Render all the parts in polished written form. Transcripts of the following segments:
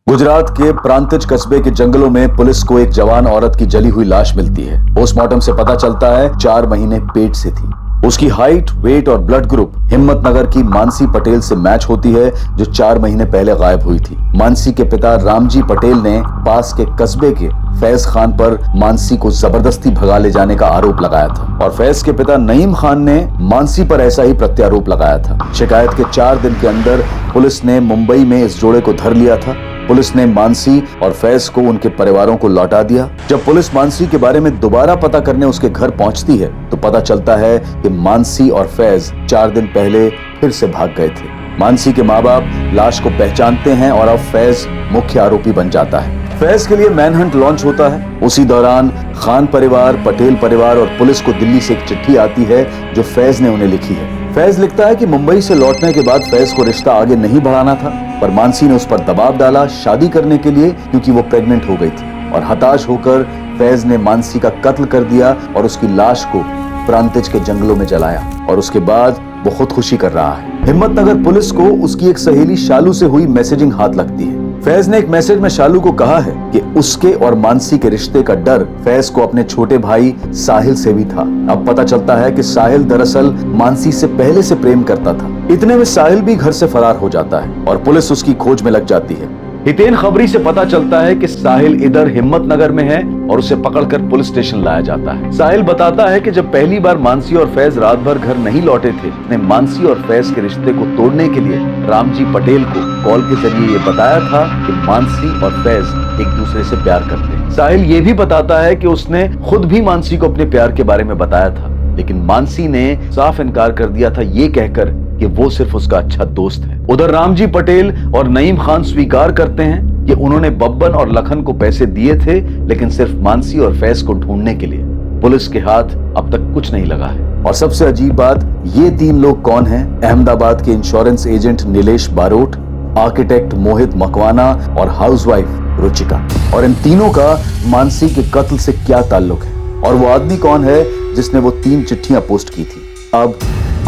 गुजरात के प्रांतिज कस्बे के जंगलों में पुलिस को एक जवान औरत की जली हुई लाश मिलती है। पोस्टमार्टम से पता चलता है 4 महीने पेट से थी। उसकी हाइट, वेट और ब्लड ग्रुप हिम्मतनगर की मानसी पटेल से मैच होती है, जो 4 महीने पहले गायब हुई थी। मानसी के पिता रामजी पटेल ने पास के कस्बे के फैज खान पर मानसी को जबरदस्ती भगा ले जाने का आरोप लगाया था और फैज के पिता नईम खान ने मानसी पर ऐसा ही प्रत्यारोप लगाया था। शिकायत के 4 दिन के अंदर पुलिस ने मुंबई में इस जोड़े को धर लिया था। पुलिस ने मानसी और फैज को उनके परिवारों को लौटा दिया। जब पुलिस मानसी के बारे में दोबारा पता करने उसके घर पहुंचती है तो पता चलता है कि मानसी और फैज 4 दिन पहले फिर से भाग गए थे। मानसी के माँ बाप लाश को पहचानते हैं और अब फैज मुख्य आरोपी बन जाता है। फैज के लिए मैनहंट लॉन्च होता है। उसी दौरान खान परिवार, पटेल परिवार और पुलिस को दिल्ली से एक चिट्ठी आती है जो फैज ने उन्हें लिखी है। फैज लिखता है कि मुंबई से लौटने के बाद फैज को रिश्ता आगे नहीं बढ़ाना था, पर मानसी ने उस पर दबाव डाला शादी करने के लिए, क्योंकि वो प्रेग्नेंट हो गई थी। और हताश होकर फैज ने मानसी का कत्ल कर दिया और उसकी लाश को प्रांतिज के जंगलों में जलाया और उसके बाद वो खुदकुशी कर रहा है। हिम्मतनगर पुलिस को उसकी एक सहेली शालू से हुई मैसेजिंग हाथ लगती है। फैज ने एक मैसेज में शालू को कहा है कि उसके और मानसी के रिश्ते का डर फैज को अपने छोटे भाई साहिल से भी था। अब पता चलता है कि साहिल दरअसल मानसी से पहले से प्रेम करता था। इतने में साहिल भी घर से फरार हो जाता है और पुलिस उसकी खोज में लग जाती है। हितेन खबरी से पता चलता है कि साहिल इधर हिम्मतनगर में है और उसे पकड़कर पुलिस स्टेशन लाया जाता है। साहिल बताता है कि जब पहली बार मानसी और फैज रात भर घर नहीं लौटे थे, ने मानसी और फैज के रिश्ते को तोड़ने के लिए रामजी पटेल को कॉल के जरिए ये बताया था कि मानसी और फैज एक दूसरे से प्यार करते हैं। साहिल ये भी बताता है कि उसने खुद भी मानसी को अपने प्यार के बारे में बताया था, लेकिन मानसी ने साफ इनकार कर दिया था, ये कहकर कि वो सिर्फ उसका अच्छा दोस्त है। उधर रामजी पटेल और नईम खान स्वीकार करते हैं कि उन्होंने बब्बन और लखन को पैसे दिए थे, लेकिन सिर्फ मानसी और फैज को ढूंढने के लिए। पुलिस के हाथ अब तक कुछ नहीं लगा है। और सबसे अजीब बात, ये 3 लोग कौन हैं? अहमदाबाद के insurance agent Nilesh Barot, architect Mohit Makwana और हाउसवाइफ रुचिका। और इन तीनों का मानसी के कत्ल से क्या ताल्लुक है? और वो आदमी कौन है जिसने वो 3 चिट्ठियां पोस्ट की थी? अब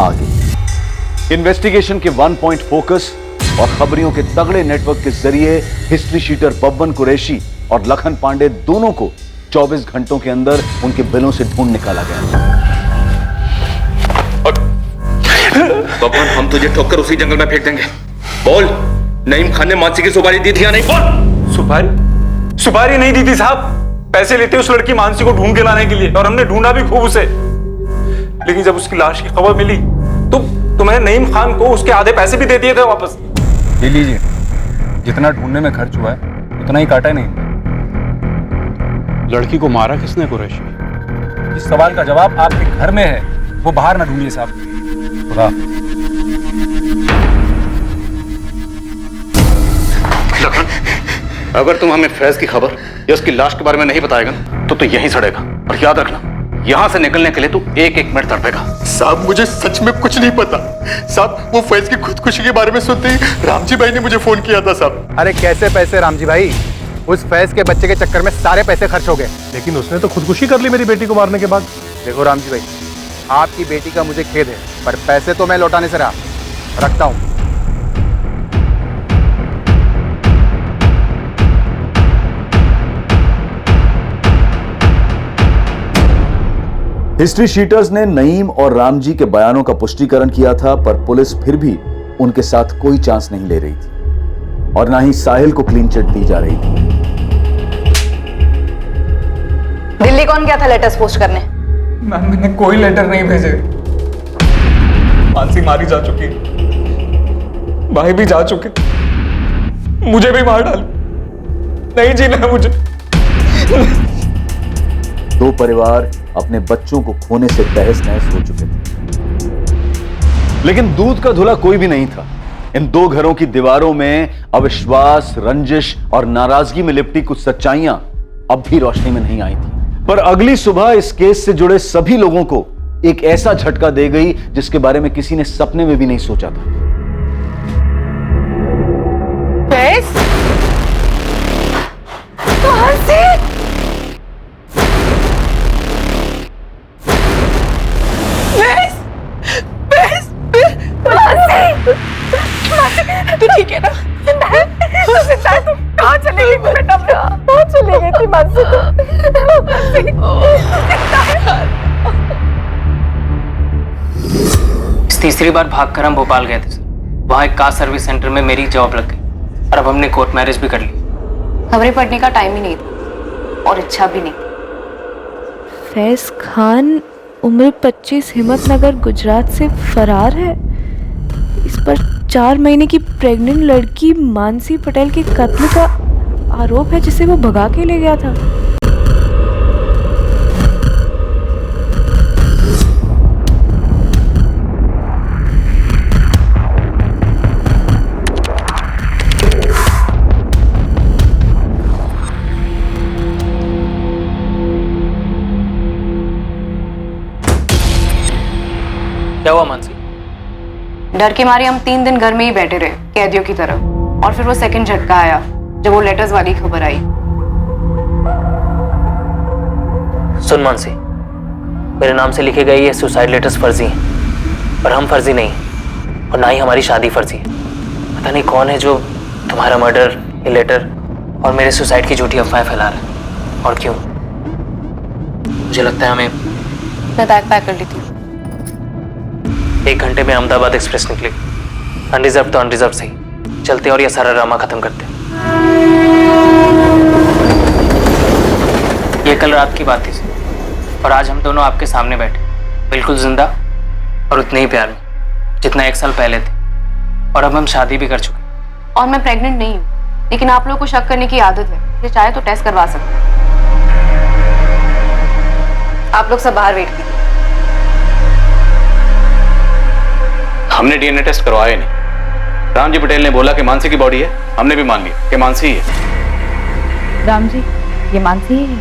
आगे इन्वेस्टिगेशन के 1 पॉइंट फोकस और खबरियों के तगड़े नेटवर्क के जरिए हिस्ट्री शीटर बब्बन कुरैशी और लखन पांडे दोनों को 24 घंटों के अंदर उनके बिलों से ढूंढ निकाला गया। बब्बन, हम तुझे ठोककर उसी जंगल में फेंक देंगे। बोल, नईम खान ने मानसी की सुपारी दी थी या नहीं? बोल। सुपारी नहीं दी थी साहब। पैसे लेते उस लड़की मानसी को ढूंढ के लाने के लिए, और हमने ढूंढा भी खूब उसे। लेकिन जब उसकी लाश की खबर मिली तो मैंने नईम खान को उसके आधे पैसे भी दे दिए थे वापस। ले लीजिए, जितना ढूंढने में खर्च हुआ है उतना ही काटा नहीं। लड़की को मारा किसने कुरैशी? इस सवाल का जवाब आपके घर में है, वो बाहर ना ढूंढिए साहब। खुदा। लखन, अगर तुम हमें फैज की खबर या उसकी लाश के बारे में नहीं बताएगा तो यहीं सड़ेगा। और याद रखना, यहां से निकलने के लिए तू एक मिनट तड़पेगा। साहब, मुझे सच में कुछ नहीं पता। साहब, वो फैज की खुदकुशी के बारे में सुनते ही रामजी भाई ने मुझे फोन किया था साहब। अरे कैसे पैसे रामजी भाई? उस फैज के बच्चे के चक्कर में सारे पैसे खर्च हो गए। लेकिन उसने तो खुदकुशी कर ली मेरी बेटी को मारने के बाद। देखो रामजी भाई, आपकी बेटी का मुझे खेद है, पर पैसे तो मैं लौटाने से रखता हूं। हिस्ट्री शीटर्स ने नईम और रामजी के बयानों का पुष्टिकरण किया था, पर पुलिस फिर भी उनके साथ कोई चांस नहीं ले रही थी और ना ही साहिल को क्लीन चिट दी जा रही थी। दिल्ली कौन गया था लेटर्स पोस्ट करने? मैम, मैंने कोई लेटर नहीं भेजे। मानसी मारी जा चुकी, भाई भी जा चुके, मुझे भी मार डाल। नहीं जीना है मुझे। 2 परिवार अपने बच्चों को खोने से तहस नहस हो चुके थे, लेकिन दूध का धुला कोई भी नहीं था। इन 2 घरों की दीवारों में अविश्वास, रंजिश और नाराजगी में लिपटी कुछ सच्चाइयां अब भी रोशनी में नहीं आई थी। पर अगली सुबह इस केस से जुड़े सभी लोगों को एक ऐसा झटका दे गई जिसके बारे में किसी ने सपने में भी नहीं सोचा था। तू ठीक है ना? तू कहाँ चली गई बेटा? कहाँ चली गई थी मानसी? तीसरी बार भागकर हम भोपाल गए थे सर। वहाँ एक कार सर्विस सेंटर में मेरी जॉब लग गई और अब हमने कोर्ट मैरिज भी कर ली। खबरें पढ़ने का टाइम ही नहीं था और इच्छा भी नहीं। फैज खान उम्र 25 हिम्मतनगर गुजरात से फरार है। इस पर 4 महीने की प्रेग्नेंट लड़की मानसी पटेल के कत्ल का आरोप है जिसे वो भगा के ले गया था। क्या हुआ मानसी? डर के मारे हम 3 दिन घर में ही बैठे रहे कैदियों की तरह, और फिर वो सेकंड झटका आया जब वो लेटर्स वाली खबर आई। सुन मानसी, मेरे नाम से लिखे गए ये सुसाइड लेटर्स फर्जी हैं और हम फर्जी नहीं, और ना ही हमारी शादी फर्जी है। पता नहीं कौन है जो तुम्हारा मर्डर, ये लेटर और मेरे सुसाइड की झूठी अफवाहें फैला रहा है और क्यों। मुझे लगता है हमें मैं बैग पैक कर लेती हूँ। 1 घंटे में अहमदाबाद एक्सप्रेस निकली। अनरिजर्व तो अनरिजर्व सही, चलते और ये सारा ड्रामा खत्म करते। ये कल रात की बात थी सर, और आज हम दोनों आपके सामने बैठे, बिल्कुल जिंदा और उतने ही प्यार में जितना 1 साल पहले थे, और अब हम शादी भी कर चुके। और मैं प्रेग्नेंट नहीं हूँ, लेकिन आप लोगों को शक करने की आदत है, इसलिए चाहे तो टेस्ट करवा सकते हैं। आप लोग सब बाहर वेट कीजिए। हमने डीएनए टेस्ट करवाया नहीं। रामजी पटेल ने बोला कि मानसी की बॉडी है, हमने भी मान लिया कि मानसी ही है। राम जी, ये मानसी ही है।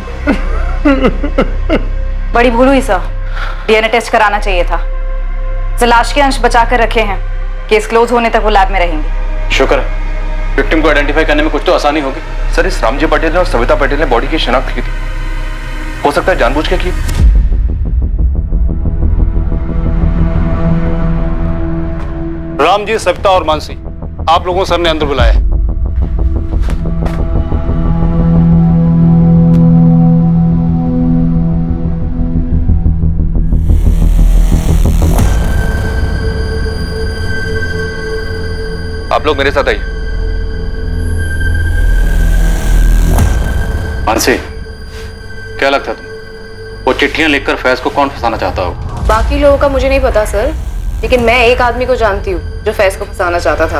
बड़ी भूल हुई सर, डीएनए टेस्ट कराना चाहिए था। सर, लाश के अंश बचा कर रखे हैं, केस क्लोज होने तक वो लैब में रहेंगे। शुक्र है, विक्टिम को आइडेंटिफाई करने में कुछ तो आसानी होगी। सर, इस रामजी पटेल ने और सविता पटेल ने बॉडी की शिनाख्त की थी। हो सकता है जानबूझ के की। रामजी, सविता और मानसी, आप लोगों को सर ने अंदर बुलाया है। आप लोग मेरे साथ आइए। मानसी, क्या लगता है तुम, वो चिट्ठियां लिखकर फैज को कौन फंसाना चाहता हो? बाकी लोगों का मुझे नहीं पता सर, लेकिन मैं एक आदमी को जानती हूँ जो फैज को फंसाना चाहता था।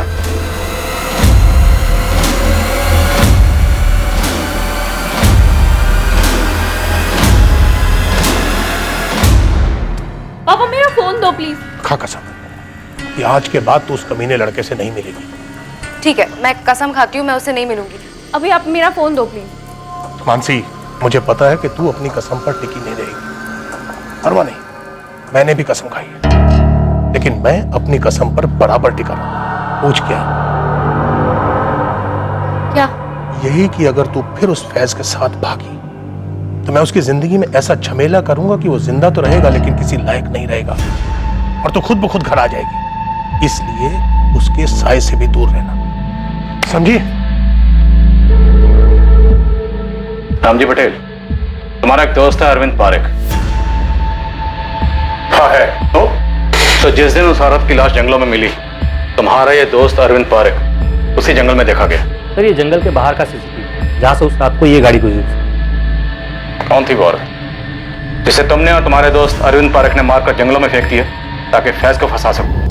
पापा मेरा फोन दो प्लीज। खा कसम कि आज के बाद तू उस कमीने लड़के से नहीं मिलेगी। ठीक है, मैं कसम खाती हूँ मैं उससे नहीं मिलूंगी। अभी आप मेरा फोन दो प्लीज। मानसी, मुझे पता है कि तू अपनी कसम पर टिकी नहीं रहेगी। परवाह नहीं, मैंने भी कसम खाई है, लेकिन मैं अपनी कसम पर बराबर टिका रहा। पूछ क्या? क्या? यही कि अगर तू फिर उस फैज के साथ भागी तो मैं उसकी जिंदगी में ऐसा झमेला करूंगा कि वो जिंदा तो रहेगा लेकिन किसी लायक नहीं रहेगा, और तो खुद ब खुद घर आ जाएगी। इसलिए उसके साय से भी दूर रहना, समझी? रामजी पटेल, तुम्हारा एक दोस्त है अरविंद पारेख। हाँ है। तो जिस दिन उस औरत की लाश जंगलों में मिली, तुम्हारा ये दोस्त अरविंद पारेख उसी जंगल में देखा गया। सर, ये जंगल के बाहर का सीसीटीवी जहाँ से उस रात को ये गाड़ी गुजरी थी। कौन थी वो औरत जिसे तुमने और तुम्हारे दोस्त अरविंद पारेख ने मारकर जंगलों में फेंक दिया ताकि फैज को फंसा सको?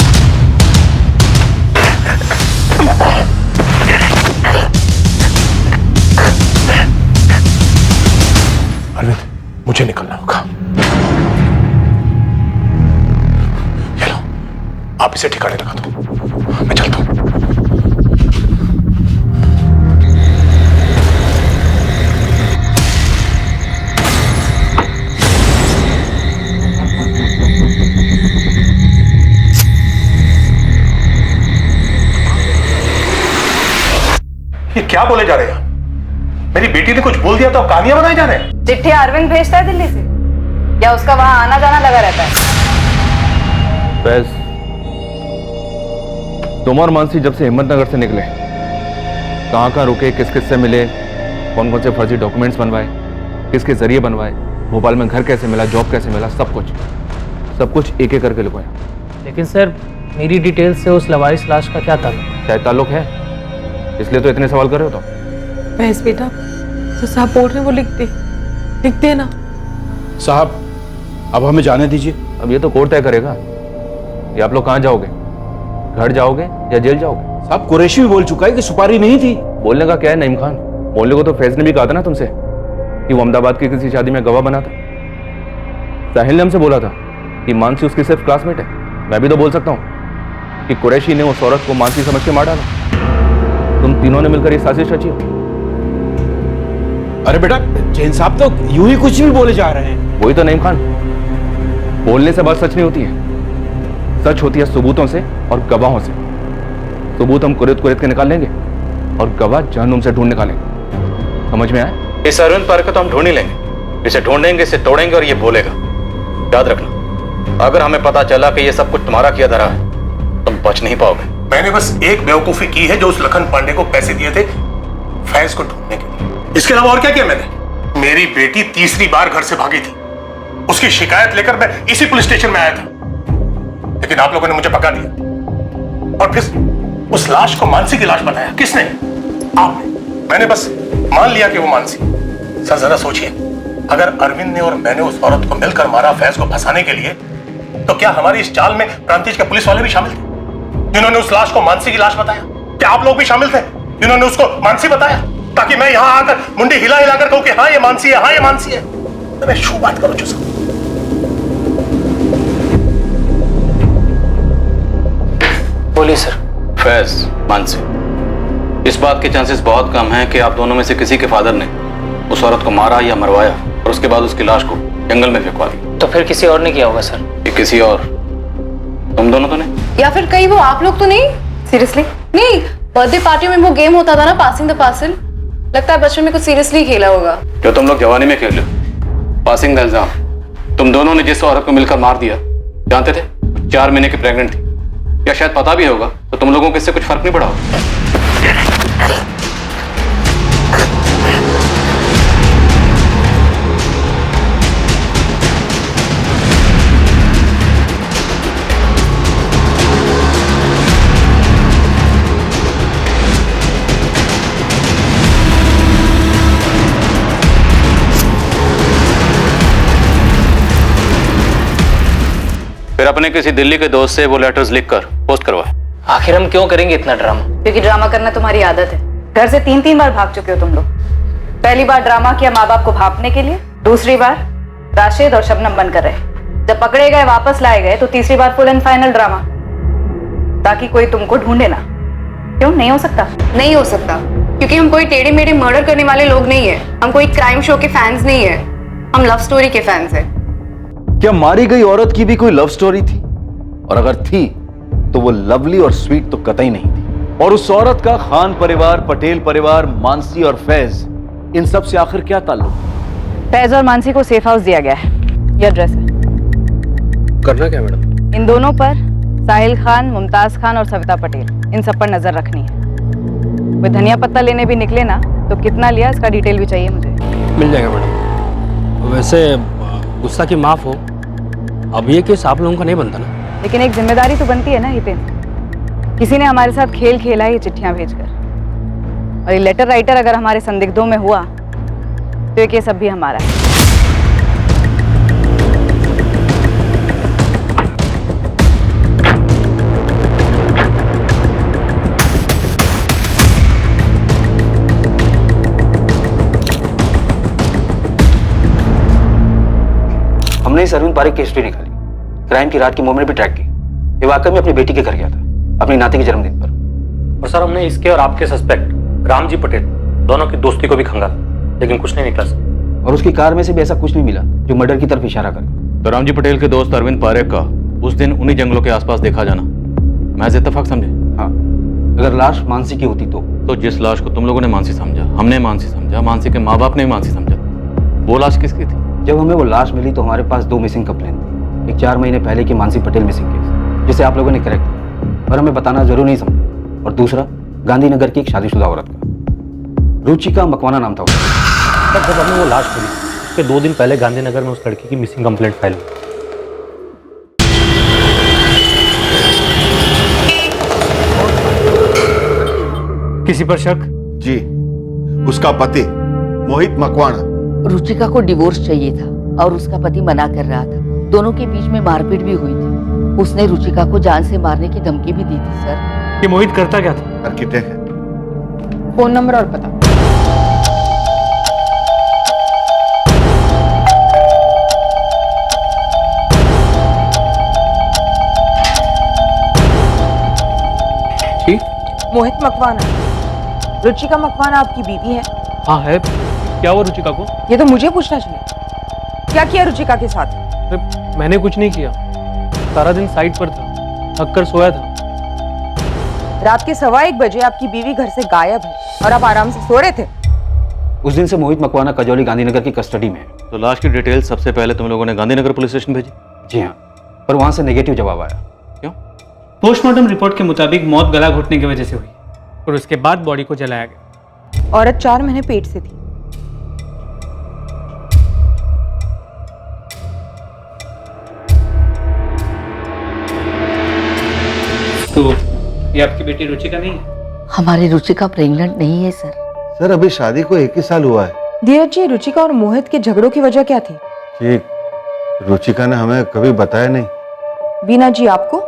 अरविंद, मुझे निकलना होगा। ये लो, आप इसे ठिकाने लगा दो, मैं चलता हूं। ये क्या बोले जा रहे हैं? मेरी बेटी ने कुछ बोल दिया तो आप कहानियां बनाए जा रहे हैं? चिट्ठी अरविंद भेजता है दिल्ली से, या उसका वहां आना जाना लगा रहता है? फैज, तुम और मानसी जब से हिम्मतनगर से निकले कहाँ कहाँ रुके, किस किस से मिले, कौन कौन से फर्जी डॉक्यूमेंट्स बनवाए, किसके जरिए बनवाए, भोपाल में घर कैसे मिला, जॉब कैसे मिला, सब कुछ एक एक करके लिखवाया। लेकिन सर मेरी डिटेल से उस लवारिस लाश का क्या ताल्लुक? शायद ताल्लुक है, इसलिए तो इतने सवाल कर रहे हो। तो भैंस बेटा जो साहब बोल रहे हैं वो लिख दे ना। साहब अब हमें जाने दीजिए। अब ये तो कोर्ट तय करेगा। ये आप लोग कहाँ जाओगे, घर जाओगे या जेल जाओगे? साहब कुरैशी भी बोल चुका है कि सुपारी नहीं थी। बोलने का क्या है नईम खान, बोलने को तो फैज ने भी कहा था ना तुमसे कि वो अहमदाबाद की किसी शादी में गवाह बना था। साहिल ने हमसे बोला था कि मानसी उसकी सिर्फ क्लासमेट है। मैं भी तो बोल सकता हूँ कि कुरैशी ने उस औरत को मानसी समझ के मार डाला। तुम तीनों ने मिलकर ये साजिश रची हो। अरे बेटा जैन साहब तो यूं ही कुछ भी बोले जा रहे हैं। वही तो नईम खान, बोलने से बात सच नहीं होती है, सच होती है सबूतों से और गवाहों से। सबूत हम कुरेद के निकाल लेंगे और गवाह जहन्नुम से ढूंढ निकालेंगे। समझ में आया? इस अरविंद पार्क को तो हम ढूंढ ही लेंगे, इसे ढूंढेंगे, इसे तोड़ेंगे और ये बोलेगा। याद रखना, अगर हमें पता चला कि ये सब कुछ तुम्हारा किया धरा है, तुम बच नहीं पाओगे। मैंने बस एक बेवकूफी की है, जो उस लखन पांडे को पैसे दिए थे फैज को ढूंढने के लिए। इसके अलावा और क्या किया मैंने? मेरी बेटी तीसरी बार घर से भागी थी, उसकी शिकायत लेकर मैं इसी पुलिस स्टेशन में आया था, लेकिन आप लोगों ने मुझे पकड़ा दिया और फिर उस लाश को मानसी की लाश बताया। किसने? आपने। मैंने बस मान लिया कि वो मानसी। सर जरा सोचिए, अगर अरविंद ने और मैंने उस औरत को मिलकर मारा फैज को फंसाने के लिए, तो क्या हमारी इस चाल में प्रांतिज के पुलिस वाले भी शामिल थे जिन्होंने उस लाश को मानसी की लाश बताया? क्या आप लोग भी शामिल थे जिन्होंने उसको मानसी बताया, ताकि मैं यहां आकर मुंडी हिला हिलाकर कहूं कि हाँ ये मानसी है, हाँ ये मानसी है? तो मैं शू बात करूं चुसा। बोलिए सर। फैज, मानसी, इस बात के चांसेस बहुत कम हैं कि आप दोनों में से किसी के फादर ने उस औरत को मारा या मरवाया और उसके बाद उसकी लाश को जंगल में फेंकवा दी। तो फिर किसी और ने किया होगा सर। ये किसी और, तुम दोनों तो नहीं? या फिर कहीं वो आप लोग तो नहीं? सीरियसली नहीं, बर्थडे पार्टी में वो गेम होता था ना, पासिंग द पार्सल, लगता है बचपन में कुछ सीरियसली खेला होगा। जो तुम लोग जवानी में खेल, पासिंग द इल्जाम। तुम दोनों ने जिस औरत को मिलकर मार दिया, जानते थे 4 महीने की प्रेग्नेंट थी, या शायद पता भी होगा, तो तुम लोगों को इससे कुछ फर्क नहीं पड़ा होगा। फिर अपने किसी दिल्ली के दोस्त से वो लेटर्स लिखकर पोस्ट करवाए। आखिर हम क्यों करेंगे इतना ड्रामा? क्योंकि ड्रामा करना तुम्हारी आदत है। घर से 3-3 बार भाग चुके हो तुम लोग। पहली बार ड्रामा किया माँ बाप को भापने के लिए, दूसरी बार राशिद और शबनम बनकर रहे, जब पकड़े गए वापस लाए गए तो तीसरी बार फुल एंड फाइनल ड्रामा, ताकि कोई तुमको ढूंढे ना। क्यों नहीं हो सकता? नहीं हो सकता, क्योंकि हम कोई टेढ़े मेढ़े मर्डर करने वाले लोग नहीं है, हम कोई क्राइम शो के फैंस नहीं है, हम लव स्टोरी के फैंस हैं। क्या मारी गई औरत की भी कोई लव स्टोरी थी? और अगर थी तो वो लवली और स्वीट तो कतई नहीं थी। और उस औरत का खान परिवार, पटेल परिवार, मानसी और फैज, इन सब से आखिर क्या ताल्लुक? फैज और मानसी को सेफ हाउस दिया गया है, ये एड्रेस है। करना क्या मैडम? इन दोनों पर साहिल खान, मुमताज खान और सविता पटेल, इन सब पर नजर रखनी है। कोई धनिया पत्ता लेने भी निकले ना तो कितना लिया इसका डिटेल भी चाहिए मुझे। मिल जाएगा मैडम। वैसे गुस्सा की माफ हो, अब ये केस आप लोगों का नहीं बनता ना? लेकिन एक जिम्मेदारी तो बनती है ना हितेन। किसी ने हमारे साथ खेल खेला है ये चिट्ठियां भेजकर, और ये लेटर राइटर अगर हमारे संदिग्धों में हुआ तो ये केस अब भी हमारा है। हमने इस अरविंद पारिक की हिस्ट्री निकाली, क्राइम की रात की मूवमेंट भी ट्रैक की। ये वाकई में अपनी बेटी के घर गया था, अपनी नाती के जन्मदिन पर। और सर हमने इसके और आपके सस्पेक्ट रामजी पटेल दोनों की दोस्ती को भी खंगाला, लेकिन कुछ नहीं निकला सर। और उसकी कार में से भी ऐसा कुछ नहीं मिला जो मर्डर की तरफ इशारा करे। तो रामजी पटेल के दोस्त अरविंद पारेख का उस दिन उन्हीं जंगलों के आसपास देखा जाना महज इत्तेफाक समझे? हाँ, अगर लाश मानसी की होती तो जिस लाश को तुम लोगों ने मानसी समझा, हमने मानसी समझा, मानसी के माँ बाप ने भी मानसी समझा, वो लाश किसकी थी? जब हमें वो लाश मिली तो हमारे पास 2 मिसिंग कंप्लेन थी। एक 4 महीने पहले की मानसी पटेल मिसिंग केस, जिसे आप लोगों ने करेक्ट किया और हमें बताना जरूर नहीं समझा, और दूसरा गांधीनगर की एक शादीशुदा औरत का। रुचिका मकवाना नाम था उसका। सर जब हमने वो लाश खोली उसके 2 दिन पहले गांधीनगर में उस लड़की की मिसिंग कंप्लेंट फाइल हुई। किसी पर शक? जी, उसका पति मोहित मकवाना। रुचिका को डिवोर्स चाहिए था और उसका पति मना कर रहा था। दोनों के बीच में मारपीट भी हुई थी। उसने रुचिका को जान से मारने की धमकी भी दी थी सर। ये मोहित करता क्या था? आर्किटेक्ट है। फोन नंबर और पता? मोहित मकवाना। रुचिका मकवाना आपकी बीवी है? हाँ है। क्या हुआ रुचिका को? ये तो मुझे पूछना चाहिए। क्या किया रुचिका के साथ? मैंने कुछ नहीं किया, सारा दिन साइट पर था, थक कर सोया था। रात के 1:15 बजे आपकी बीवी घर से गायब है और आप आराम से सो रहे थे। उस दिन से मोहित मकवाना कजौली गांधीनगर की कस्टडी में है। तो लाश की डिटेल सबसे पहले तुम लोगों ने गांधीनगर पुलिस स्टेशन भेजी? जी हाँ, पर वहां से नेगेटिव जवाब आया। क्यों? पोस्टमार्टम रिपोर्ट के मुताबिक मौत गला घुटने की वजह से हुई और उसके बाद बॉडी को जलाया गया। औरत 4 महीने पेट से थी। तो ये आपकी बेटी रुचिका नहीं है? हमारी रुचिका प्रेग्नेंट नहीं है सर। सर अभी शादी को 1 ही साल हुआ है। धीरज जी, रुचिका और मोहित के झगड़ों की वजह क्या थी? ठीक, रुचिका ने हमें कभी बताया नहीं। बीना जी आपको?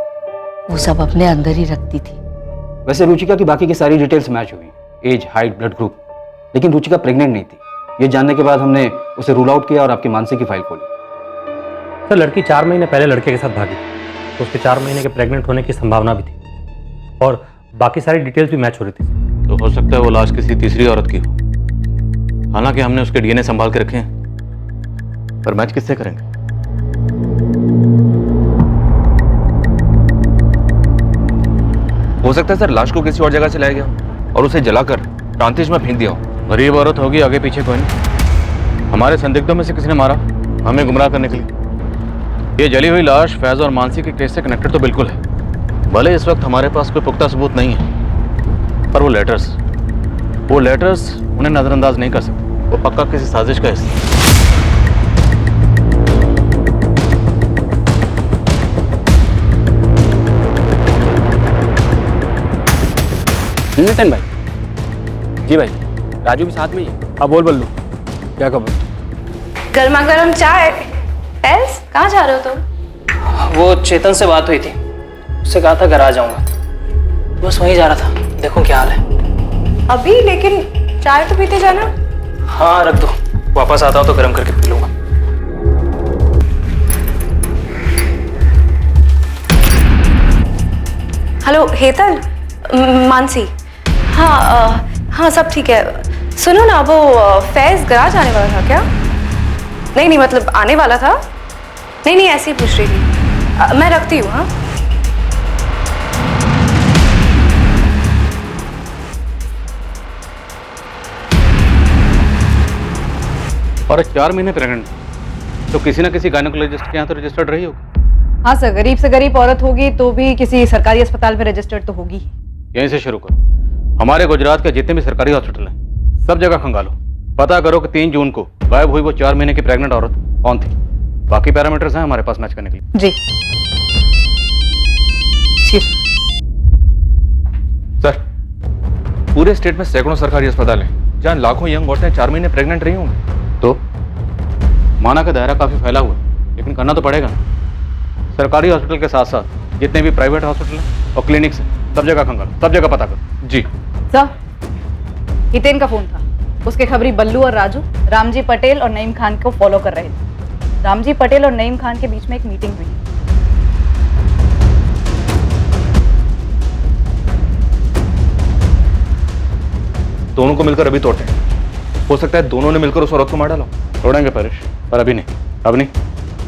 वो सब अपने अंदर ही रखती थी। वैसे रुचिका की बाकी की सारी डिटेल्स मैच हुई, एज, हाइट, ब्लड ग्रुप, लेकिन रुचिका प्रेग्नेंट नहीं थी। ये जानने के बाद हमने उसे रूल आउट किया और आपकी मानसी की फाइल खोली। सर लड़की 4 महीने पहले लड़के के साथ भागी तो उसके 4 महीने के प्रेग्नेंट होने की संभावना भी थी और बाकी सारी डिटेल्स भी मैच हो रही थी। तो हो सकता है वो लाश किसी तीसरी औरत की हो। हालांकि हमने उसके डीएनए संभाल के रखे हैं, पर मैच किससे करेंगे? हो सकता है सर लाश को किसी और जगह से लाया गया और उसे जलाकर प्रांतिश में फेंक दिया हो। गरीब औरत होगी, आगे पीछे कोई नहीं। हमारे संदिग्धों में से किसी ने मारा, हमें गुमराह करने के लिए। ये जली हुई लाश फैज और मानसी के केस से कनेक्टेड तो बिल्कुल है। भले इस वक्त हमारे पास कोई पुख्ता सबूत नहीं है, पर वो लेटर्स उन्हें नजरअंदाज नहीं कर सकते। वो पक्का किसी साजिश का हिस्सा। नितिन भाई। जी भाई, राजू भी साथ में ही है। हाँ बोल बल्लू, क्या खबर? गर्मा गर्म चाय। फैज, कहाँ जा रहे हो तुम? वो चेतन से बात हुई थी, उससे कहा था घर आ जाऊंगा, बस वहीं जा रहा था। देखो क्या हाल है अभी, लेकिन चाय तो पीते जाना। हाँ रख दो, वापस आता हो तो गर्म करके पी लूंगा। हेलो हेतल, मानसी। हाँ सब ठीक है। सुनो ना, वो फैज गराज आने वाला था क्या? नहीं मतलब आने वाला था। नहीं ऐसे ही पूछ रही थी। मैं रखती हूँ। हाँ और 4 महीने प्रेग्नेंट, तो किसी ना किसी गायनेकोलॉजिस्ट के यहाँ तो रजिस्टर्ड रही होगी। हाँ सर, गरीब से गरीब औरत होगी तो भी किसी सरकारी अस्पताल में रजिस्टर्ड तो होगी। यहीं से शुरू करो। हमारे गुजरात के जितने भी सरकारी हॉस्पिटल हैं, सब जगह खंगालो, पता करो कि 3 जून को गायब हुई वो 4 महीने की प्रेग्नेंट औरत कौन थी। बाकी पैरामीटर्स हैं हमारे पास मैच करने के लिए। जी सर, पूरे स्टेट में सैकड़ों सरकारी अस्पताल हैं जहां लाखों यंग औरतें 4 महीने प्रेग्नेंट रही होंगी। तो माना का दायरा काफी फैला हुआ है, लेकिन करना तो पड़ेगा ना। सरकारी हॉस्पिटल के साथ साथ जितने भी प्राइवेट हॉस्पिटल हैं और क्लिनिक्स हैं, सब जगह खंगालो, सब जगह पता करो। जी सर, हितेन का फोन था। उसके खबरी बल्लू और राजू रामजी पटेल और नईम खान को फॉलो कर रहे थे। रामजी पटेल और नईम खान के बीच में एक मीटिंग हुई। दोनों को मिलकर अभी तोड़ते हैं। हो सकता है दोनों ने मिलकर उस औरत को मार डाला। तोड़ेंगे परेश, पर अभी नहीं। अब नहीं।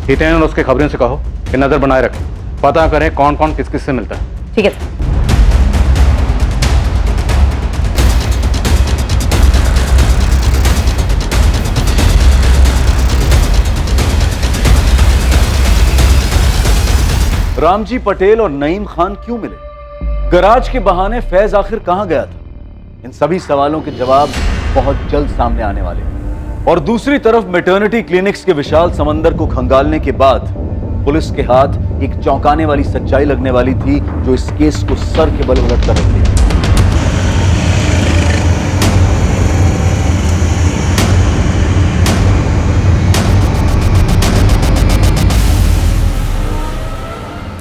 हितेन और उसके खबरों से कहो कि नजर बनाए रखें, पता करें कौन कौन किस किस से मिलता है। ठीक है। रामजी पटेल और नईम खान क्यों मिले? गराज के बहाने फैज आखिर कहां गया था? इन सभी सवालों के जवाब बहुत जल्द सामने आने वाले हैं। और दूसरी तरफ मैटरनिटी क्लिनिक्स के विशाल समंदर को खंगालने के बाद पुलिस के हाथ एक चौंकाने वाली सच्चाई लगने वाली थी, जो इस केस को सर के बल उलट कर रख दिया।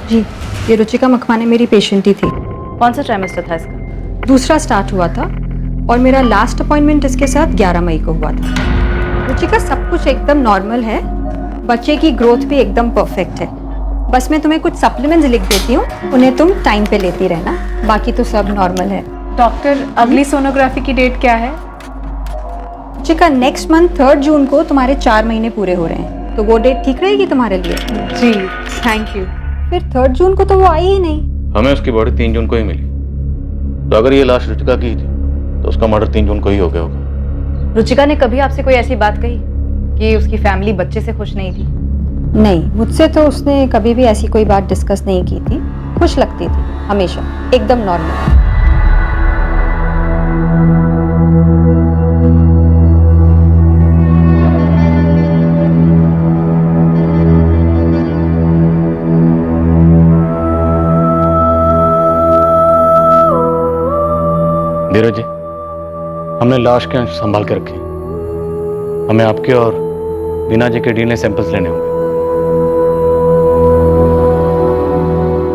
जी, ये रुचिका मखमाने मेरी पेशेंट ही थी। कौन सा ट्राइमेस्टर था इसका? दूसरा स्टार्ट हुआ था और मेरा लास्ट अपॉइंटमेंट इसके साथ 11 मई को हुआ था। रुचिका सब कुछ एकदम नॉर्मल है, बच्चे की ग्रोथ भी एकदम परफेक्ट है। बस मैं तुम्हें कुछ सप्लीमेंट्स लिख देती हूँ, उन्हें तुम टाइम पे लेती रहना, बाकी तो सब नॉर्मल है। डॉक्टर, अगली सोनोग्राफी की डेट क्या है? रुचिका, नेक्स्ट मंथ 3 जून को तुम्हारे 4 महीने पूरे हो रहे हैं, तो वो डेट ठीक रहेगी तुम्हारे लिए? जी, थैंक यू। फिर 3 जून को तो वो आई ही नहीं। हमें उसकी बॉडी 3 जून को ही मिली, तो अगर ये लाश रुचिका की थी तो उसका मर्डर 3 जून को ही हो गया होगा। रुचिका ने कभी आपसे कोई ऐसी बात कही कि उसकी फैमिली बच्चे से खुश नहीं थी? नहीं, मुझसे तो उसने कभी भी ऐसी कोई बात डिस्कस नहीं की थी। खुश लगती थी हमेशा, एकदम नॉर्मल। धीरज जी, हमने लाश के अंश संभाल के रखे। हमें आपके और वीना जी के डीएनए सैंपल्स लेने होंगे।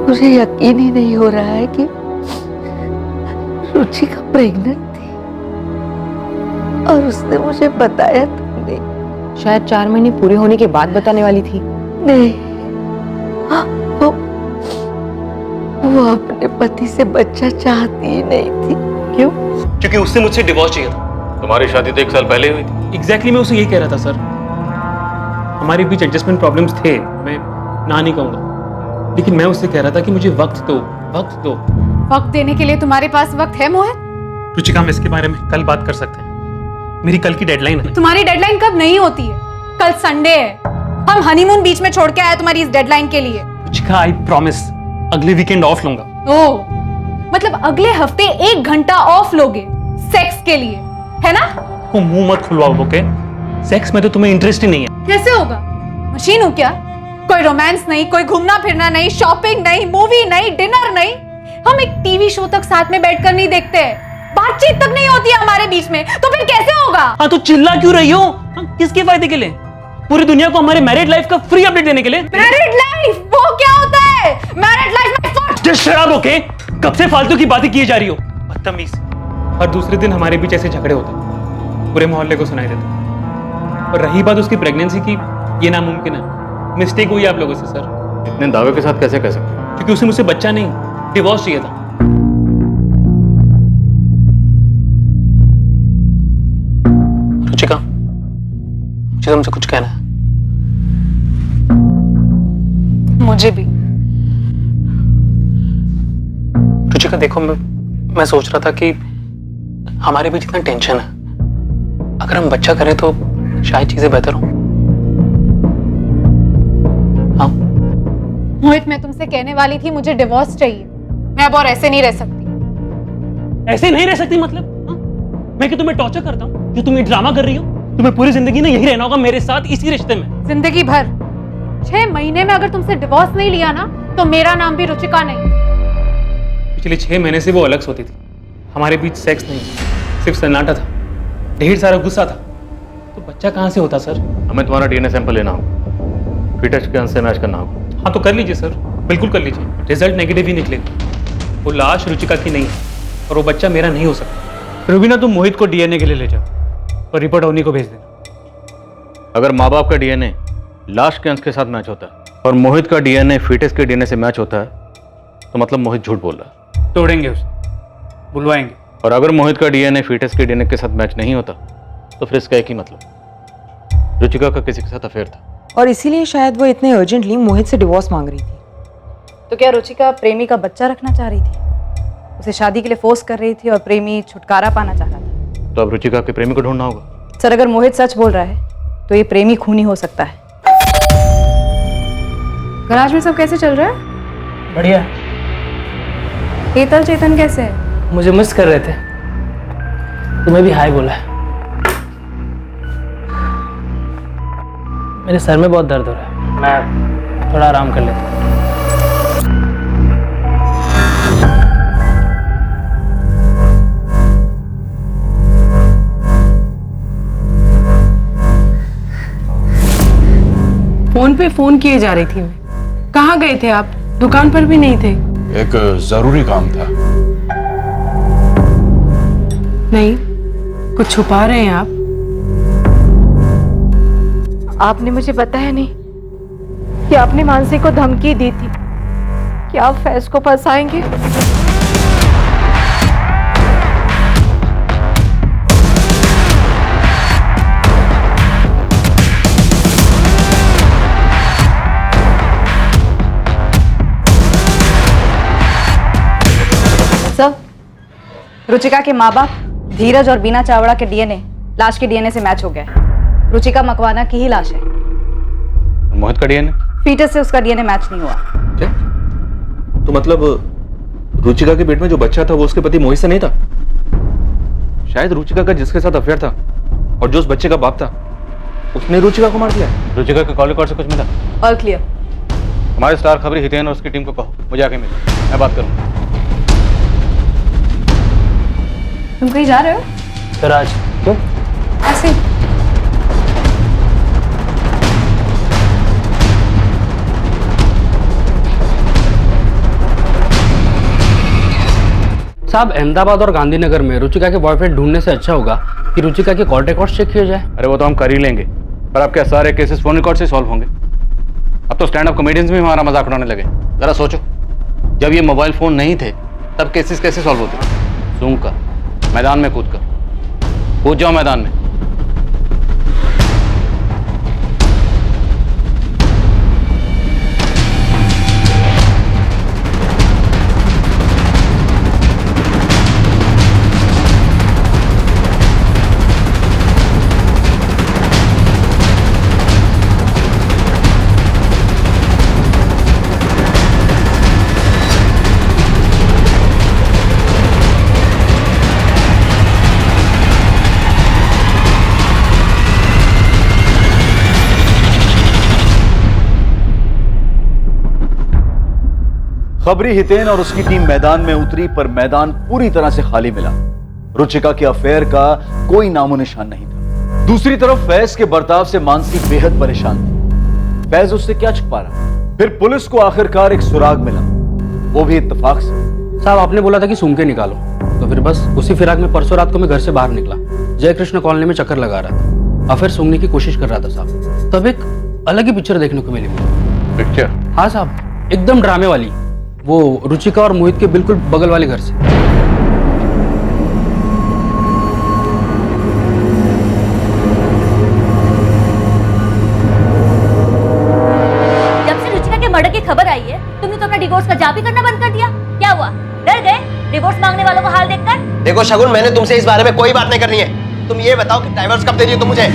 मुझे यकीन ही नहीं हो रहा है कि रुचिका प्रेग्नेंट थी और उसने मुझे बताया तक नहीं। शायद 4 महीने पूरे होने के बाद बताने वाली थी। नहीं, वो अपने पति से बच्चा चाहती ही नहीं थी। क्यों? क्योंकि उससे मुझसे डिवोर्स चाहिए था। तुम्हारी शादी तो 1 साल पहले हुई थी। एग्जैक्टली मैं उसे यही कह रहा था सर। हमारे बीच एडजस्टमेंट प्रॉब्लम्स थे, मैं ना नहीं कहूँगा, लेकिन मैं उससे कह रहा था कि मुझे वक्त दो, वक्त दो। वक्त देने के लिए तुम्हारे पास वक्त है मोहित? रुचिका, हम इसके बारे में कल बात कर सकते हैं। मेरी कल की डेडलाइन है। तुम्हारी डेडलाइन कब नहीं होती है? कल संडे है, हम हनीमून बीच में छोड़ के आए तुम्हारी इस डेडलाइन के लिए। रुचिका, आई प्रॉमिस अगले वीकेंड ऑफ लूंगा। ओह, मतलब अगले हफ्ते 1 घंटा ऑफ लोगे सेक्स के लिए, है ना? को मुंह मत खुलवाओ, ओके? सेक्स में तो तुम्हें इंटरेस्ट ही नहीं है। कैसे होगा? मशीन हूँ क्या? कोई रोमांस नहीं, कोई घूमना फिरना नहीं, शॉपिंग नहीं, मूवी नहीं, डिनर नहीं। हम एक टीवी शो तक साथ में बैठकर नहीं देखते, बातचीत तक नहीं होती है हमारे बीच में, तो फिर कैसे होगा? हाँ, तो चिल्ला क्यों रही हो? किसके फायदे के लिए? पूरी दुनिया को हमारे मैरिड लाइफ का फ्री अपडेट देने के लिए? मैरिड लाइफ वो क्या होता है? मैरिड लाइफ में जस्ट शट अप, ओके? कब से फालतू की बातें किए जा रही हो? बदतमीज। हर दूसरे दिन हमारे बीच ऐसे झगड़े होते, पूरे मोहल्ले को सुनाई देते। और रही बात उसकी प्रेगनेंसी की, ये नामुमकिन है। मिस्टेक हुई आप लोगों से सर। इतने दावे के साथ कैसे कह सकते हैं? क्योंकि उसे मुझसे बच्चा नहीं, डिवोर्स चाहिए था। रुचिका, मुझे तुमसे कुछ कहना है। मुझे भी। रुचिका, देखो, मैं सोच रहा था कि हमारे बीच इतना टेंशन है, अगर हम बच्चा करें तो शायद चीजें बेहतर हो। हाँ मोहित, मैं तुमसे कहने वाली थी मुझे डिवोर्स चाहिए। मैं अब और ऐसे नहीं रह सकती। ऐसे नहीं रह सकती मतलब? हाँ? मैं कि तुम्हें टॉर्चर करता हूँ जो तुम ये ड्रामा कर रही हो? तुम्हें पूरी जिंदगी ना यही रहना होगा मेरे साथ, इसी रिश्ते में। जिंदगी भर? 6 महीने में अगर तुमसे डिवोर्स नहीं लिया ना, तो मेरा नाम भी रुचिका नहीं। पिछले 6 महीने से वो अलग सोती थी, हमारे बीच सेक्स नहीं, सिर्फ सन्नाटा था, ढेर सारा गुस्सा था। तो बच्चा कहाँ से होता सर? हमें तुम्हारा डीएनए सैंपल लेना होगा, फिटस के अंश से मैच करना होगा। हाँ, तो कर लीजिए सर, बिल्कुल कर लीजिए। रिजल्ट नेगेटिव ही निकलेगा। वो लाश रुचिका की नहीं है और वो बच्चा मेरा नहीं हो सकता। रुबीना, तुम मोहित को डीएनए के लिए ले जाओ और रिपोर्ट अवनी को भेज देना। अगर माँ बाप का डीएनए लाश के अंश के साथ मैच होता है और मोहित का डीएनए फीटस के डीएनए से मैच होता है, तो मतलब मोहित झूठ बोल रहा है। तोड़ेंगे उसे, बुलवाएंगे। और अगर मोहित का डीएनए फीटस के डीएनए के साथ मैच नहीं होता, तो फिर इसका एक ही मतलब, रुचिका का किसी के साथ अफेयर था। और इसीलिए शायद वो इतने अर्जेंटली मोहित से डिवोर्स मांग रही थी। तो क्या रुचिका प्रेमी का बच्चा रखना चाह रही थी? उसे शादी के लिए फोर्स कर रही थी और प्रेमी छुटकारा पाना चाह रहा था। तो अब रुचिका के प्रेमी को ढूंढना होगा। सर, अगर मोहित सच बोल रहा है तो ये प्रेमी खूनी हो सकता है। गराज में सब कैसे चल रहा है? बढ़िया। हेतल चेतन कैसे है? मुझे मिस कर रहे थे, तुम्हें भी हाय बोला है। मेरे सर में बहुत दर्द हो रहा है, मैं थोड़ा आराम कर लेता हूँ। फोन पे फोन किए जा रही थी मैं। कहाँ गए थे आप? दुकान पर भी नहीं थे। एक जरूरी काम था। नहीं, कुछ छुपा रहे हैं आप? आपने मुझे बताया नहीं कि आपने मानसी को धमकी दी थी कि आप फैज को फंसाएंगे। सर, रुचिका के माँ बाप धीरज और बीना चावड़ा के डीएनए लाश के डीएनए से मैच हो गया है। रुचिका मकवाना की ही लाश है। मोहित का डीएनए? फीटस से उसका डीएनए मैच नहीं हुआ। क्या? तो मतलब रुचिका के पेट में जो बच्चा था वो उसके पति मोहित से नहीं था? शायद रुचिका का जिसके साथ अफेयर था और जो उस बच्चे का बाप था उसने रुचिका को मार दिया। रुचिका के कॉल रिकॉर्ड से कुछ मिला? All clear. हमारे स्टार खबरी हितेन और उसकी टीम को कहो मुझे आके मिलो, मैं बात करूंगा। तुम कहीं जा रहे हो? सर आज क्यों? ऐसे। साहब, अहमदाबाद और गांधीनगर में रुचिका के बॉयफ्रेंड ढूंढने से अच्छा होगा कि रुचिका के कॉल रिकॉर्ड चेक किए जाए। अरे वो तो हम कर ही लेंगे, पर आपके सारे केसेस फोन रिकॉर्ड से सॉल्व होंगे। अब तो स्टैंड अप कॉमेडियंस भी हमारा मजाक उड़ाने लगे। जरा सोचो, जब ये मोबाइल फोन नहीं थे तब केसेस कैसे सॉल्व होते? सूंघ कर, मैदान में कूद जाओ मैदान में। खबरी हितेन और उसकी टीम मैदान में उतरी, पर मैदान पूरी तरह से खाली मिला। रुचिका के अफेयर का कोई नामो निशान नहीं था। दूसरी तरफ फैज के बर्ताव से मानसी बेहद परेशान थी। फैज उससे क्या छुपा रहा? फिर पुलिस को आखिरकार एक सुराग मिला, वो भी इत्तेफाक से। साहब, आपने बोला था कि सूंघ के निकालो, तो फिर बस उसी फिराक में परसों रात को मैं घर से बाहर निकला। जय कृष्ण कॉलोनी में चक्कर लगा रहा था, अफेयर सूंघने की कोशिश कर रहा था साहब। तब एक अलग ही पिक्चर देखने को मिली मुझे। पिक्चर? हाँ साहब, एकदम ड्रामे वाली, वो रुचिका और मोहित के बिल्कुल बगल वाले घर से। जब से रुचिका के मर्डर की खबर आई है, तुमने तो अपना डिवोर्स का जाप ही करना बंद कर दिया। क्या हुआ? डर गए डिवोर्स मांगने वालों को हाल देखकर? देखो शगुन, मैंने तुमसे इस बारे में कोई बात नहीं करनी है। तुम ये बताओ कि डाइवोर्स कब दे रही हो तुम मुझे?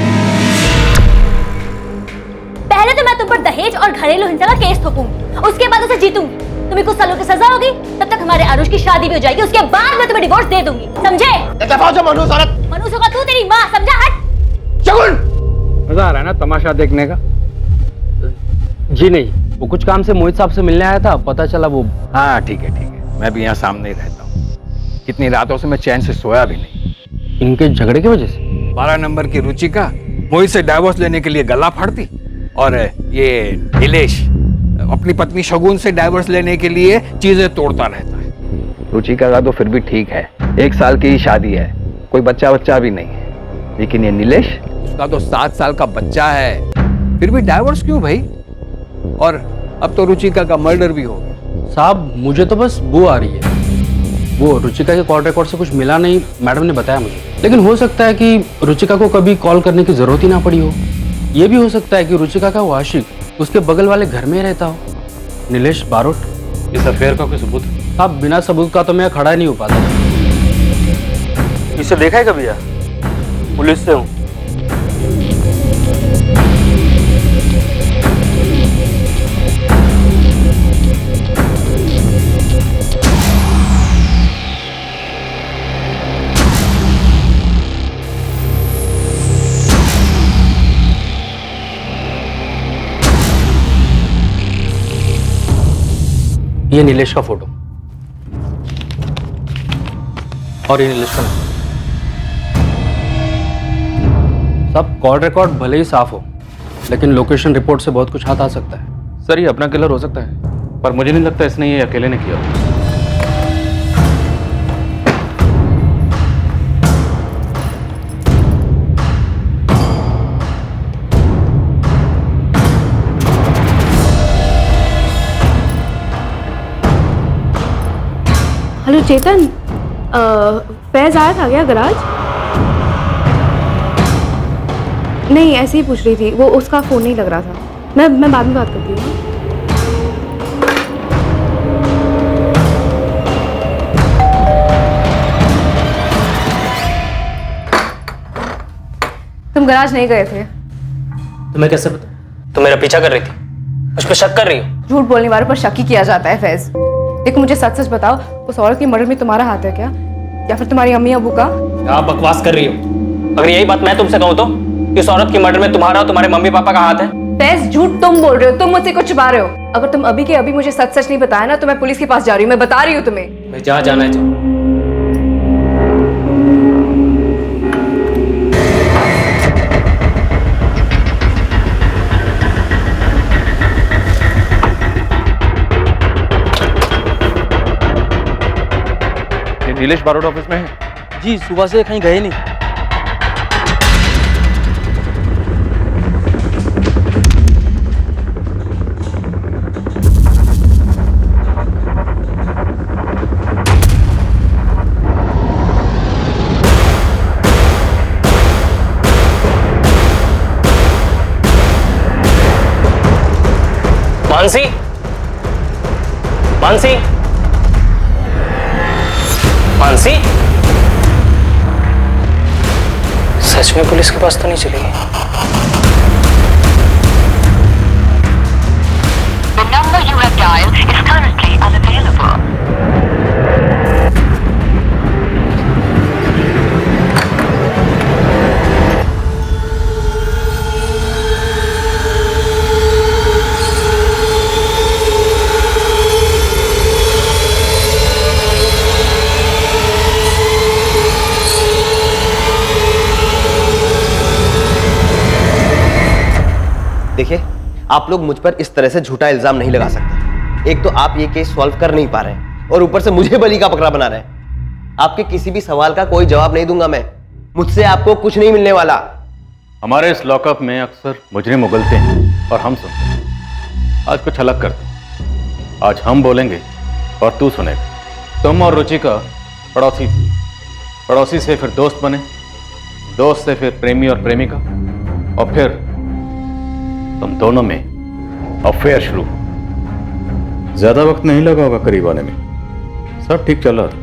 पहले तो मैं तुम पर दहेज और घरेलू हिंसा का केस ठोकूंगी, उसके बाद उसे जीतूंगी। तुम्हें कुछ सालों की सजा होगी, तब तक हमारे आरुष की शादी भी हो जाएगी। उसके बाद मैं तुम्हें डिवोर्स दे दूंगी, समझे? मनुष्य होगा तू, तेरी माँ, समझा? हट। शगुन, मजा आ रहा है ना तमाशा देखने का? जी नहीं, वो कुछ काम से मोहित साहब से मिलने आया था, पता चला वो। हाँ ठीक है, मैं भी यहाँ सामने ही रहता हूँ। कितनी रातों से मैं चैन से सोया भी नहीं। इनके झगड़े की वजह से? 12 नंबर की रुचिका मोहित से डाइवोर्स लेने के लिए गला फाड़ती, और ये नीलेश अपनी पत्नी शगुन से डाइवोर्स लेने के लिए चीजें तोड़ता रहता है। रुचिका का तो फिर भी ठीक है, 1 साल की ही शादी है, कोई बच्चा भी नहीं है। लेकिन ये नीलेश, उसका तो 7 साल का बच्चा है, फिर भी डाइवोर्स क्यों भाई? और अब तो रुचिका का मर्डर भी हो गया। साहब, मुझे तो बस बू आ रही है। वो रुचिका के कॉल रिकॉर्ड से कुछ मिला नहीं, मैडम ने बताया मुझे। लेकिन हो सकता है कि रुचिका को कभी कॉल करने की जरूरत ही ना पड़ी हो। ये भी हो सकता है कि रुचिका का वो आशिक उसके बगल वाले घर में रहता हो, नीलेश बारोट। इस अफेयर का कोई सबूत? अब बिना सबूत का तो मैं खड़ा नहीं हो पाता। इसे देखा है कभी? यार, पुलिस से हूँ। ये नीलेश का फोटो और ये नीलेश का नंबर। सब कॉल रिकॉर्ड भले ही साफ हो, लेकिन लोकेशन रिपोर्ट से बहुत कुछ हाथ आ सकता है। सर ये अपना किलर हो सकता है, पर मुझे नहीं लगता इसने ये अकेले ने किया हो। हेलो चेतन, फैज आया था क्या गराज? नहीं, ऐसे ही पूछ रही थी, वो उसका फ़ोन नहीं लग रहा था। मैं बाद में बात करती हूँ। तुम गराज नहीं गए थे? तुम्हें कैसे पता? तुम मेरा पीछा कर रही थी, मुझ पर शक कर रही हो? झूठ बोलने वालों पर शक ही किया जाता है फैज। देखो मुझे सच सच बताओ, उस औरत की मर्डर में तुम्हारा हाथ है क्या, या फिर तुम्हारी अम्मी अबू का? क्या बकवास कर रही हो? अगर यही बात मैं तुमसे कहूँ तो कि उस औरत की मर्डर में तुम्हारा और तुम्हारे मम्मी पापा का हाथ है? फैज झूठ तुम बोल रहे हो, तुम मुझसे कुछ छुपा रहे हो। अगर तुम अभी के अभी मुझे सच सच नहीं बताया ना तो मैं पुलिस के पास जा रही हूँ। मैं बता रही हूँ तुम्हें। मैं जहाँ जाना है जाऊँ। नीलेश बारोट ऑफिस में है? जी, सुबह से कहीं गए नहीं। मानसी, मानसी, मानसी, सच में पुलिस के पास तो नहीं चली गई? The number you have dialed is currently unavailable. देखिए, आप लोग मुझ पर इस तरह से झूठा इल्जाम नहीं लगा सकते। एक तो आप ये केस सॉल्व कर नहीं पा रहे हैं और ऊपर से मुझे बली का बकरा बना रहे हैं। आपके किसी भी सवाल का कोई जवाब नहीं दूंगा मैं। मुझसे आपको कुछ नहीं मिलने वाला। हमारे इस लॉकअप में अक्सर मुजरिम उगलते हैं और हम सुनते हैं। आज कुछ अलग करते हैं। आज हम बोलेंगे और तू सुनेगा। तुम और रुचिका पड़ोसी थी, पड़ोसी से फिर दोस्त बने, दोस्त से फिर प्रेमी और प्रेमिका, और फिर तुम दोनों में अफेयर शुरू। ज्यादा वक्त नहीं लगा होगा करीब आने में। सब ठीक चल रहा था,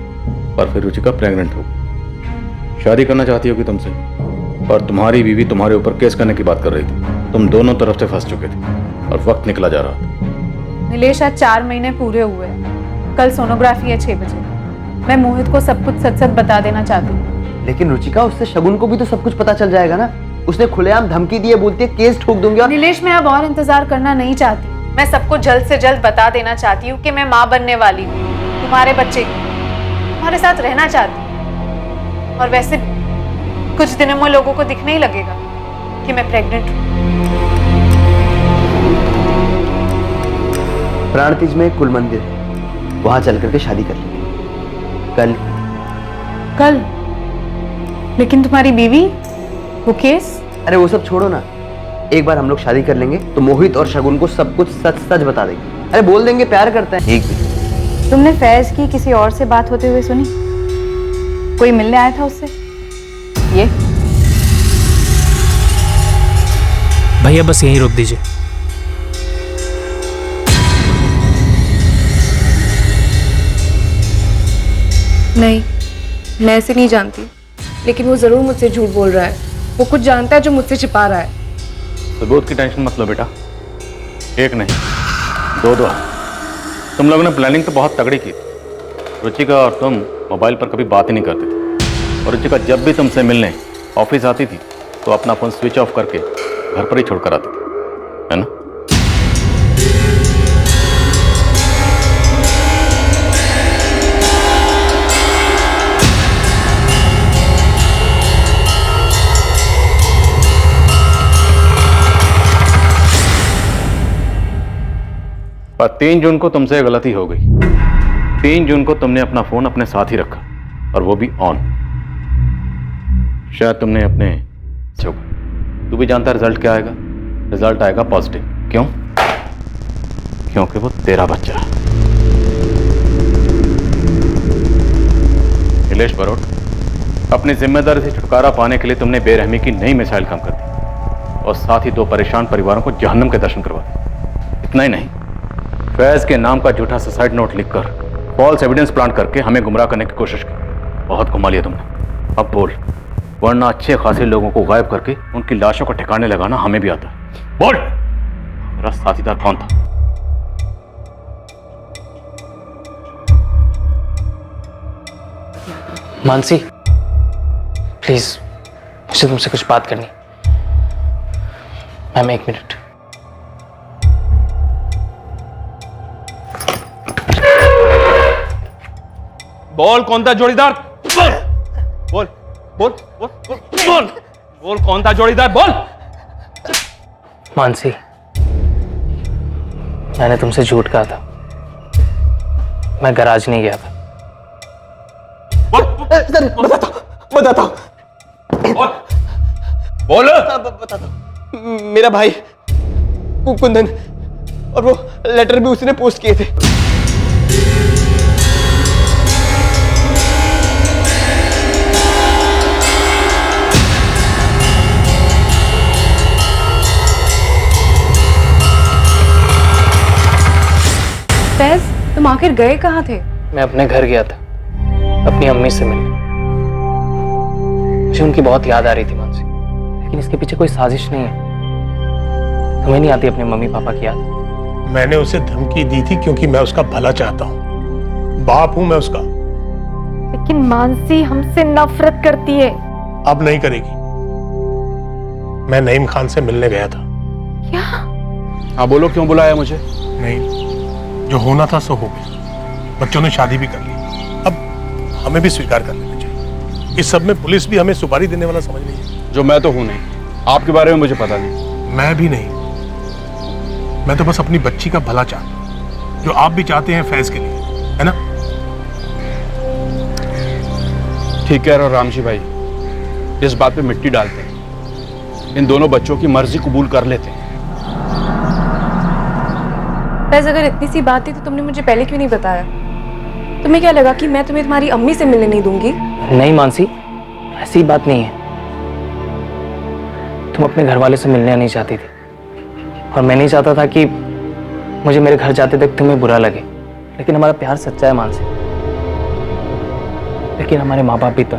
पर फिर रुचिका प्रेग्नेंट हो गई। शादी करना चाहती होगी तुमसे, और तुम्हारी बीवी तुम्हारे ऊपर केस करने की बात कर रही थी। तुम दोनों तरफ से फंस चुके थे और वक्त निकला जा रहा था। नीलेश, आज 4 महीने पूरे हुए हैं। कल सोनोग्राफी है 6 बजे। मैं मोहित को सब कुछ सच सच बता देना चाहती हूँ। लेकिन रुचिका, उससे शगुन को भी तो सब कुछ पता चल जाएगा ना। उसने खुलेआम धमकी दी है, बोलती है केस ठोक दूंगी। और नीलेश, मैं अब और इंतजार करना नहीं चाहती। मैं सबको जल्द से जल्द बता देना चाहती हूँ कि मैं माँ बनने वाली हूँ, तुम्हारे बच्चे की। तुम्हारे साथ रहना चाहती हूँ। और वैसे कुछ दिनों में लोगों को दिखने ही लगेगा कि मैं प्रेग्नेंट हूँ। प्राणतीज में कुल मंदिर, वहां चल करके शादी कर लेंगे। कल? लेकिन तुम्हारी बीवी, वो केस? अरे वो सब छोड़ो ना। एक बार हम लोग शादी कर लेंगे तो मोहित और शगुन को सब कुछ सच सच बता देंगे। अरे बोल देंगे प्यार करते हैं। एक भी। तुमने फैज की किसी और से बात होते हुए सुनी? कोई मिलने आया था उससे? ये भैया बस यहीं रोक दीजिए। नहीं, मैं ऐसे नहीं जानती, लेकिन वो जरूर मुझसे झूठ बोल रहा है। वो कुछ जानता है जो मुझसे छिपा रहा है। सबूत की टेंशन मत लो बेटा, एक नहीं दो दो। तुम लोगों ने प्लानिंग तो बहुत तगड़ी की। रुचिका और तुम मोबाइल पर कभी बात ही नहीं करते थे, और रुचिका जब भी तुमसे मिलने ऑफिस आती थी तो अपना फोन स्विच ऑफ करके घर पर ही छोड़कर आती थी, है ना? पर 3 जून को तुमसे गलती हो गई। 3 जून को तुमने अपना फोन अपने साथ ही रखा, और वो भी ऑन। शायद तुमने अपने तू भी जानता रिजल्ट क्या आएगा? रिजल्ट आएगा पॉजिटिव। क्यों? क्योंकि वो तेरा बच्चा है। नीलेश बरोट, अपनी जिम्मेदारी से छुटकारा पाने के लिए तुमने बेरहमी की नई मिसाइल काम कर दी, और साथ ही 2 परेशान परिवारों को जहन्नम के दर्शन करवा दिए। इतना ही नहीं, फैज के नाम का झूठा सुसाइड नोट लिखकर फॉल्स एविडेंस प्लांट करके हमें गुमराह करने की कोशिश की। बहुत घुमा लिया तुमने। अब बोल, वरना अच्छे खासे लोगों को गायब करके उनकी लाशों को ठिकाने लगाना हमें भी आता है। बोल, मेरा साथीदार कौन था? मानसी, प्लीज मुझे तुमसे कुछ बात करनी। Ma'am 1 minute. बोल, कौन था जोड़ीदार? बोल बोल बोल बोल बोल बोल, कौन था जोड़ीदार? बोल। मानसी, मैंने तुमसे झूठ कहा था। मैं गराज नहीं गया था। बताता बोल। बताता। मेरा भाई कुंदन, और वो लेटर भी उसने पोस्ट किए थे। फैज, तुम आखिर गए कहाँ थे? मैं अपने घर गया था, अपनी अम्मी से मिलने। मुझे उनकी बहुत याद आ रही थी मानसी, लेकिन इसके पीछे कोई साजिश नहीं है। तुम्हें नहीं आती अपने मम्मी पापा की याद? मैंने उसे धमकी दी थी क्योंकि मैं उसका भला चाहता हूँ, बाप हूं मैं उसका। लेकिन मानसी हमसे नफरत करती है। अब नहीं करेगी। मैं नईम खान से मिलने गया था। क्या? हाँ बोलो, क्यों बुलाया मुझे? नहीं, जो होना था सो हो गया। बच्चों ने शादी भी कर ली, अब हमें भी स्वीकार कर लेना चाहिए। इस सब में पुलिस भी हमें सुपारी देने वाला समझ रही है। जो मैं तो हूं नहीं, आपके बारे में मुझे पता नहीं। मैं भी नहीं, मैं तो बस अपनी बच्ची का भला चाहता हूं, जो आप भी चाहते हैं फैज के लिए, है ना? ठीक कह रहे हो रामजी भाई, इस बात पे मिट्टी डालते हैं। इन दोनों बच्चों की मर्जी कबूल कर लेते हैं। फैज, अगर इतनी सी बात थी तो तुमने मुझे पहले क्यों नहीं बताया? तुम्हें क्या लगा कि मैं तुम्हें तुम्हारी अम्मी से मिलने नहीं दूंगी? नहीं मानसी, ऐसी बात नहीं है। तुम अपने घर वाले से मिलने नहीं चाहती थी, और मैं नहीं चाहता था कि मुझे मेरे घर जाते तक तुम्हें बुरा लगे। लेकिन हमारा प्यार सच्चा है मानसी। लेकिन हमारे माँ बाप भी तो,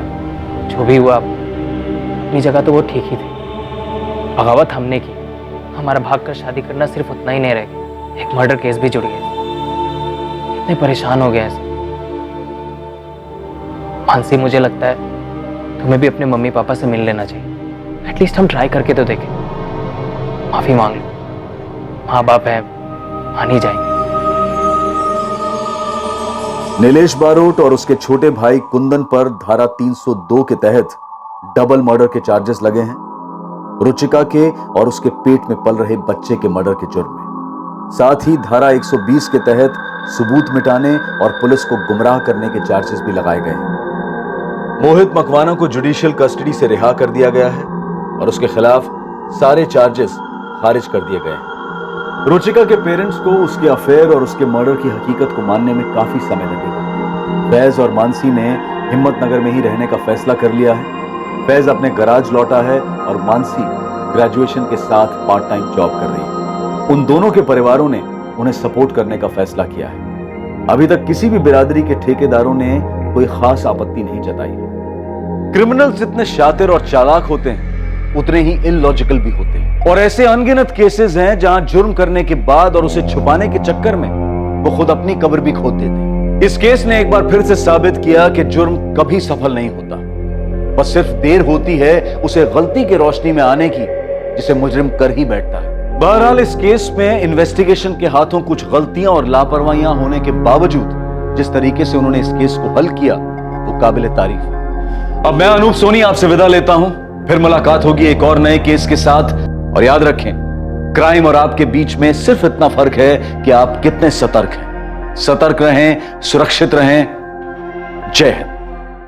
जो भी हुआ अपनी जगह तो वो ठीक ही थे। बगावत हमने की, हमारा भाग कर शादी करना सिर्फ उतना ही नहीं रह गया, एक मर्डर केस भी जुड़ गया। इतने परेशान हो गए ऐसे। मानसी, मुझे लगता है तुम्हें भी अपने मम्मी पापा से मिल लेना चाहिए। एटलीस्ट हम ट्राई करके तो देखें। माफी मांग लो, माँ बाप है, मान ही जाएंगे। नीलेश बारोट और उसके छोटे भाई कुंदन पर धारा 302 के तहत डबल मर्डर के चार्जेस लगे हैं, रुचिका के और उसके पेट में पल रहे बच्चे के मर्डर के जुर्म में। साथ ही धारा 120 के तहत सबूत मिटाने और पुलिस को गुमराह करने के चार्जेस भी लगाए गए हैं। मोहित मकवाना को जुडिशियल कस्टडी से रिहा कर दिया गया है और उसके खिलाफ सारे चार्जेस खारिज कर दिए गए हैं। रुचिका के पेरेंट्स को उसके अफेयर और उसके मर्डर की हकीकत को मानने में काफी समय लगेगा। फैज और मानसी ने हिम्मत नगर में ही रहने का फैसला कर लिया है। फैज अपने गराज लौटा है और मानसी ग्रेजुएशन के साथ पार्ट टाइम जॉब कर रही है। उन दोनों के परिवारों ने उन्हें सपोर्ट करने का फैसला किया है। अभी तक किसी भी बिरादरी के ठेकेदारों ने कोई खास आपत्ति नहीं जताई है। क्रिमिनल्स जितने शातिर और चालाक होते हैं उतने ही इलॉजिकल भी होते हैं, और ऐसे अनगिनत केसेस हैं जहां जुर्म करने के बाद और उसे छुपाने के चक्कर में वो खुद अपनी कब्र भी खोद देते हैं। इस केस ने एक बार फिर से साबित किया कि जुर्म कभी सफल नहीं होता, बस सिर्फ देर होती है उसे गलती की रोशनी में आने की जिसे मुजरिम कर ही बैठता है। बहरहाल इस केस में इन्वेस्टिगेशन के हाथों कुछ गलतियां और लापरवाहियां होने के बावजूद जिस तरीके से उन्होंने इस केस को हल किया वो काबिल तारीफ है। अब मैं अनूप सोनी आपसे विदा लेता हूं, फिर मुलाकात होगी एक और नए केस के साथ। और याद रखें, क्राइम और आपके बीच में सिर्फ इतना फर्क है कि आप कितने सतर्क हैं। सतर्क रहें, सुरक्षित रहें। जय हिंद।